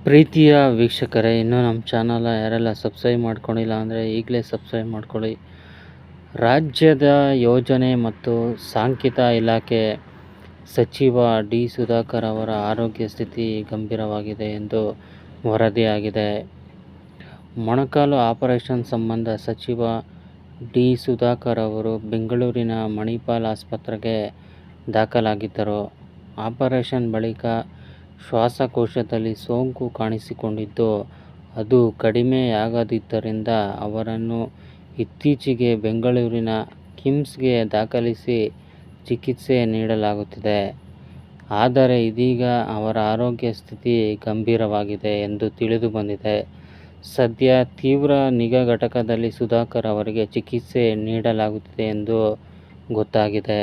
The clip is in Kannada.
ಪ್ರೀತಿಯ ವೀಕ್ಷಕರೇ, ಇನ್ನೂ ನಮ್ಮ ಚಾನಲ್ ಯಾರೆಲ್ಲ ಸಬ್ಸ್ಕ್ರೈಬ್ ಮಾಡ್ಕೊಂಡಿಲ್ಲ ಅಂದರೆ ಈಗಲೇ ಸಬ್ಸ್ಕ್ರೈಬ್ ಮಾಡ್ಕೊಳ್ಳಿ. ರಾಜ್ಯದ ಯೋಜನೆ ಮತ್ತು ಸಾಂಖ್ಯಿಕ ಇಲಾಖೆ ಸಚಿವ ಡಿ. ಸುಧಾಕರ್ ಅವರ ಆರೋಗ್ಯ ಸ್ಥಿತಿ ಗಂಭೀರವಾಗಿದೆ ಎಂದು ವರದಿಯಾಗಿದೆ. ಮೊಣಕಾಲು ಆಪರೇಷನ್ ಸಂಬಂಧ ಸಚಿವ ಡಿ. ಸುಧಾಕರ್ ಅವರು ಬೆಂಗಳೂರಿನ ಮಣಿಪಾಲ್ ಆಸ್ಪತ್ರೆಗೆ ದಾಖಲಾಗಿದ್ದರು. ಆಪರೇಷನ್ ಬಳಿಕ ಶ್ವಾಸಕೋಶದಲ್ಲಿ ಸೋಂಕು ಕಾಣಿಸಿಕೊಂಡಿದ್ದು, ಅದು ಕಡಿಮೆಯಾಗದಿದ್ದರಿಂದ ಅವರನ್ನು ಇತ್ತೀಚೆಗೆ ಬೆಂಗಳೂರಿನ ಕಿಮ್ಸ್ಗೆ ದಾಖಲಿಸಿ ಚಿಕಿತ್ಸೆ ನೀಡಲಾಗುತ್ತಿದೆ. ಆದರೆ ಇದೀಗ ಅವರ ಆರೋಗ್ಯ ಸ್ಥಿತಿ ಗಂಭೀರವಾಗಿದೆ ಎಂದು ತಿಳಿದುಬಂದಿದೆ. ಸದ್ಯ ತೀವ್ರ ನಿಗಾ ಘಟಕದಲ್ಲಿ ಸುಧಾಕರ್ ಅವರಿಗೆ ಚಿಕಿತ್ಸೆ ನೀಡಲಾಗುತ್ತಿದೆ ಎಂದು ಗೊತ್ತಾಗಿದೆ.